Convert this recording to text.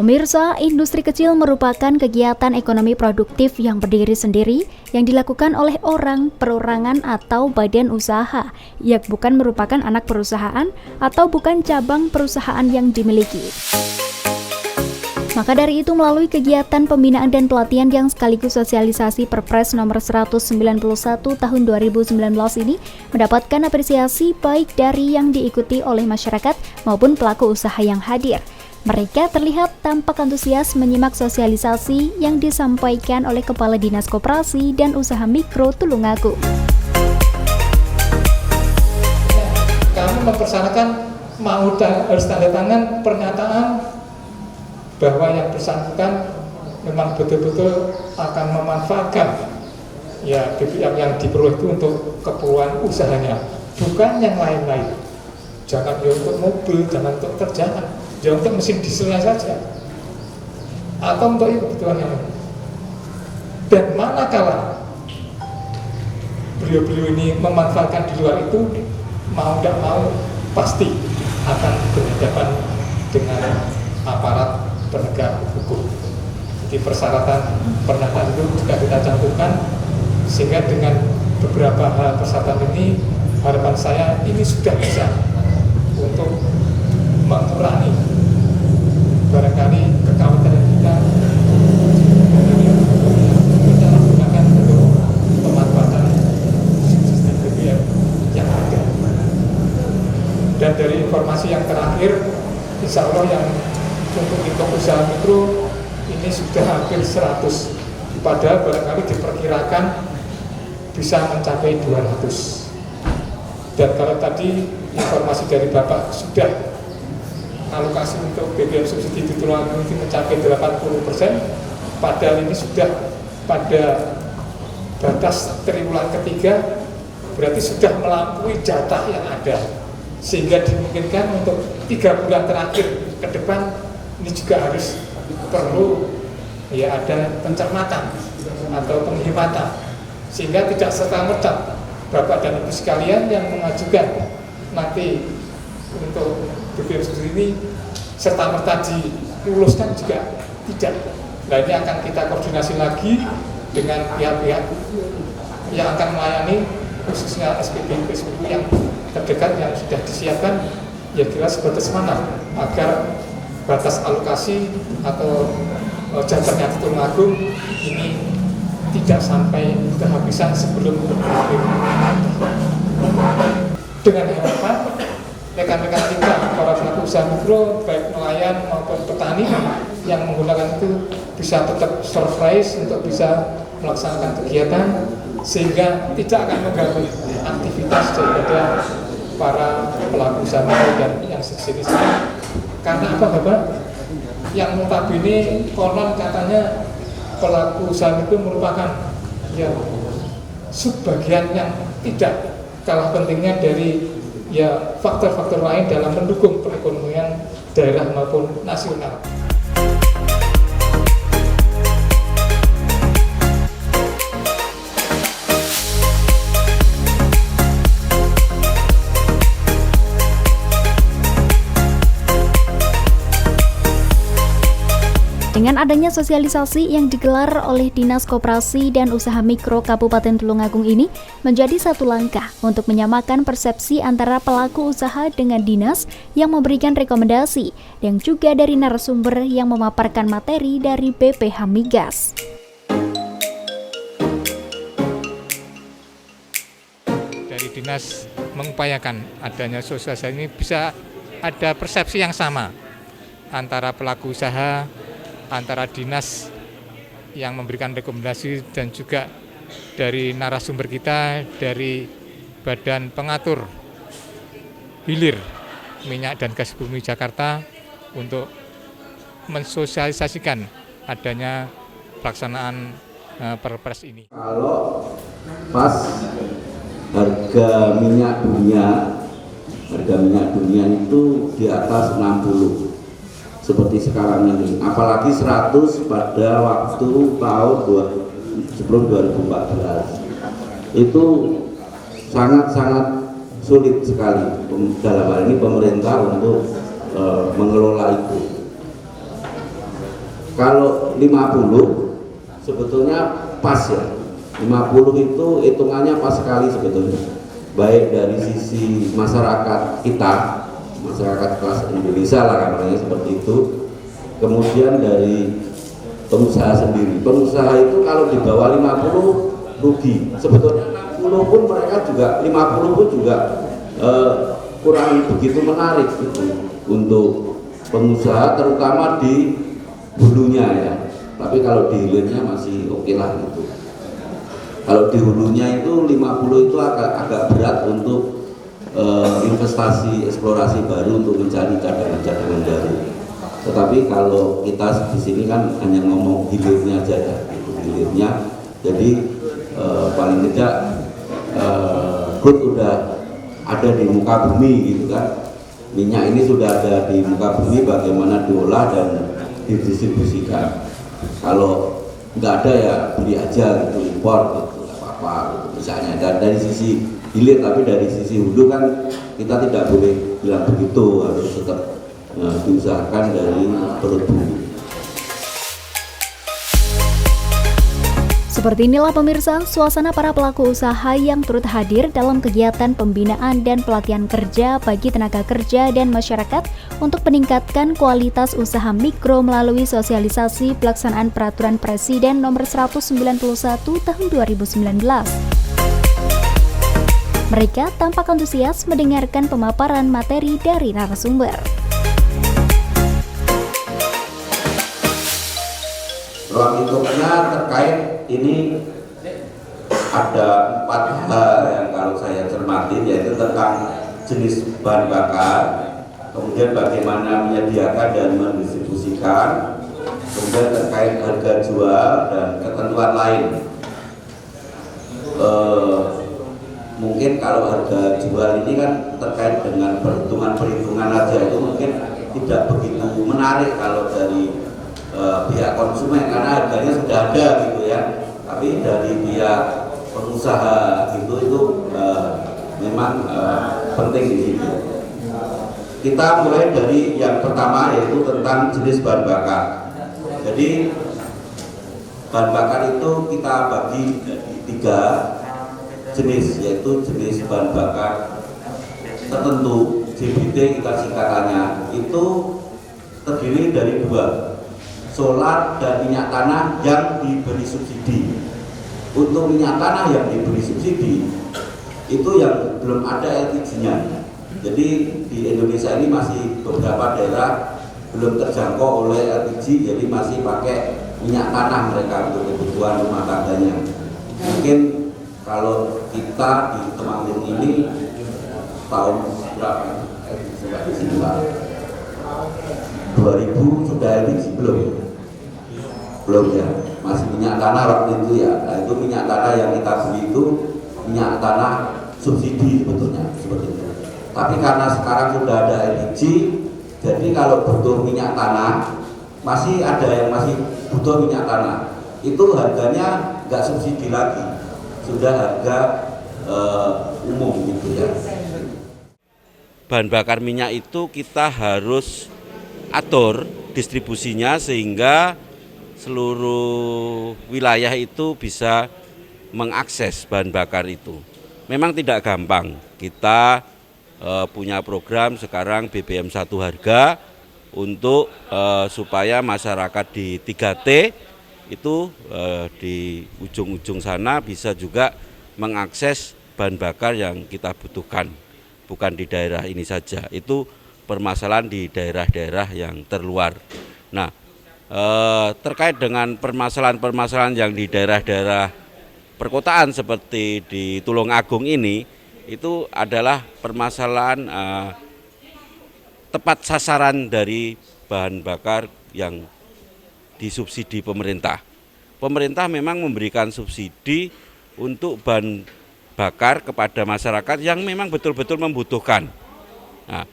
Pemirsa, industri kecil merupakan kegiatan ekonomi produktif yang berdiri sendiri yang dilakukan oleh orang, perorangan, atau badan usaha yang bukan merupakan anak perusahaan atau bukan cabang perusahaan yang dimiliki. Maka dari itu, melalui kegiatan pembinaan dan pelatihan yang sekaligus sosialisasi Perpres nomor 191 tahun 2019 ini mendapatkan apresiasi baik dari yang diikuti oleh masyarakat maupun pelaku usaha yang hadir. Mereka terlihat tampak antusias menyimak sosialisasi yang disampaikan oleh Kepala Dinas Koperasi dan Usaha Mikro Tulungagung. Kami mempersyaratkan harus tanda tangan pernyataan bahwa yang bersangkutan memang betul-betul akan memanfaatkan BBM yang diperoleh itu untuk keperluan usahanya, bukan yang lain-lain. Jangan untuk mobil, jangan untuk kerjaan, jangan untuk mesin dieselnya saja, atau untuk kebutuhan yang lain. Dan manakala beliau-beliau ini memanfaatkan di luar itu, mau tidak mau pasti akan berhadapan dengan aparat penegak hukum. Jadi persyaratan pernyataan itu juga kita cantumkan, sehingga dengan beberapa hal persyaratan ini harapan saya ini sudah bisa untuk mengurangi barangkali kekhawatiran kita menggunakan untuk pemanfaatan sistem BBM yang ada. Dan dari informasi yang terakhir, insya Allah yang untuk lingkup usaha mikro ini sudah hampir 100, padahal barangkali diperkirakan bisa mencapai 200. Dan kalau tadi informasi dari Bapak sudah alokasi untuk BBM subsidi di Tulungagung itu mencapai 80%, padahal ini sudah pada batas triwulan ketiga, berarti sudah melampaui jatah yang ada, sehingga dimungkinkan untuk 3 bulan terakhir ke depan ini juga harus perlu ada pencermatan atau penghematan, sehingga tidak serta-merta Bapak dan Ibu sekalian yang mengajukan nanti untuk BBM subsidi ini serta-merta diluluskan juga tidak. Nah, ini akan kita koordinasi lagi dengan pihak-pihak yang akan melayani, khususnya SPBU yang terdekat yang sudah disiapkan, ya jelas batas mana agar batas alokasi atau jatahnya di Tulungagung ini tidak sampai kehabisan sebelum berakhir. Dengan harapan rekan-rekan kita, para pelaku usaha mikro, baik nelayan maupun petani yang menggunakan itu bisa tetap surprise untuk bisa melaksanakan kegiatan, sehingga tidak akan mengganggu aktivitas daripada para pelaku usaha mikro dan yang sejenis. Karena apa Bapak? Yang notabene konon katanya pelaku usaha itu merupakan subbagian yang tidak kalah pentingnya dari faktor-faktor lain dalam mendukung perekonomian daerah maupun nasional. Dengan adanya sosialisasi yang digelar oleh Dinas Koperasi dan Usaha Mikro Kabupaten Tulungagung ini menjadi satu langkah untuk menyamakan persepsi antara pelaku usaha dengan dinas yang memberikan rekomendasi dan juga dari narasumber yang memaparkan materi dari BPH Migas. Dari dinas mengupayakan adanya sosialisasi ini bisa ada persepsi yang sama antara pelaku usaha, antara dinas yang memberikan rekomendasi dan juga dari narasumber kita dari Badan Pengatur Hilir Minyak dan Gas Bumi Jakarta untuk mensosialisasikan adanya pelaksanaan Perpres ini. Kalau pas harga minyak dunia itu di atas 60 seperti sekarang ini, apalagi 100 pada waktu tahun sebelum 2014, itu sangat-sangat sulit sekali dalam hal ini pemerintah untuk mengelola itu. Kalau 50 sebetulnya pas ya, 50 itu hitungannya pas sekali sebetulnya, baik dari sisi masyarakat kita, masyarakat kelas Indonesia lah katanya seperti itu, kemudian dari pengusaha sendiri. Pengusaha itu kalau di bawah 50 rugi, sebetulnya 60 pun mereka juga, 50 pun juga kurang begitu menarik gitu untuk pengusaha, terutama di hulunya ya. Tapi kalau di hilirnya masih oke lah gitu. Kalau di hulunya itu 50 itu agak berat untuk investasi eksplorasi baru untuk mencari cadangan-cadangan baru. Tetapi kalau kita di sini kan hanya ngomong hilirnya aja ya, gitu, hilirnya. Jadi paling tidak crude udah ada di muka bumi gitu kan. Minyak ini sudah ada di muka bumi, bagaimana diolah dan didistribusikan. Kalau nggak ada ya beli aja gitu, impor gitu, nggak apa-apa gitu, misalnya. Dan dari sisi hilir, tapi dari sisi hulu kan kita tidak boleh bilang begitu, harus tetap diusahakan dari perut bumi. Seperti inilah pemirsa, suasana para pelaku usaha yang turut hadir dalam kegiatan pembinaan dan pelatihan kerja bagi tenaga kerja dan masyarakat untuk meningkatkan kualitas usaha mikro melalui sosialisasi pelaksanaan Peraturan Presiden Nomor 191 Tahun 2019. Mereka tampak antusias mendengarkan pemaparan materi dari narasumber. Ruang lingkupnya terkait ini ada 4 hal yang kalau saya cermati, yaitu tentang jenis bahan bakar, kemudian bagaimana menyediakan dan mendistribusikan, kemudian terkait harga jual dan ketentuan lain. Mungkin kalau harga jual ini kan terkait dengan perhitungan aja, itu mungkin tidak begitu menarik kalau dari pihak konsumen, karena harganya sudah ada gitu ya. Tapi dari pihak pengusaha itu memang penting di situ. Kita mulai dari yang pertama, yaitu tentang jenis bahan bakar. Jadi bahan bakar itu kita bagi jadi 3 jenis, yaitu jenis bahan bakar tertentu, JBT kita singkatannya, itu terdiri dari 2, solar dan minyak tanah yang diberi subsidi. Untuk minyak tanah yang diberi subsidi itu yang belum ada LPG-nya. Jadi di Indonesia ini masih beberapa daerah belum terjangkau oleh LPG, jadi masih pakai minyak tanah mereka untuk kebutuhan rumah tangganya. Mungkin kalau kita di Temanggung ini tahun berapa? Di sini Pak. 2000 sudah LPG belum ya, masih minyak tanah waktu itu ya. Nah, itu minyak tanah yang kita beli itu minyak tanah subsidi sebetulnya seperti itu. Tapi karena sekarang sudah ada LPG, jadi kalau butuh minyak tanah, masih ada yang masih butuh minyak tanah, itu harganya nggak subsidi lagi, sudah harga umum gitu ya. Bahan bakar minyak itu kita harus atur distribusinya sehingga seluruh wilayah itu bisa mengakses bahan bakar itu. Memang tidak gampang. Kita punya program sekarang BBM 1 harga untuk supaya masyarakat di 3T itu di ujung-ujung sana bisa juga mengakses bahan bakar yang kita butuhkan. Bukan di daerah ini saja, itu permasalahan di daerah-daerah yang terluar. Nah, terkait dengan permasalahan-permasalahan yang di daerah-daerah perkotaan seperti di Tulungagung ini, itu adalah permasalahan tepat sasaran dari bahan bakar yang disubsidi pemerintah. Pemerintah memang memberikan subsidi untuk bahan bakar kepada masyarakat yang memang betul-betul membutuhkan. Nah,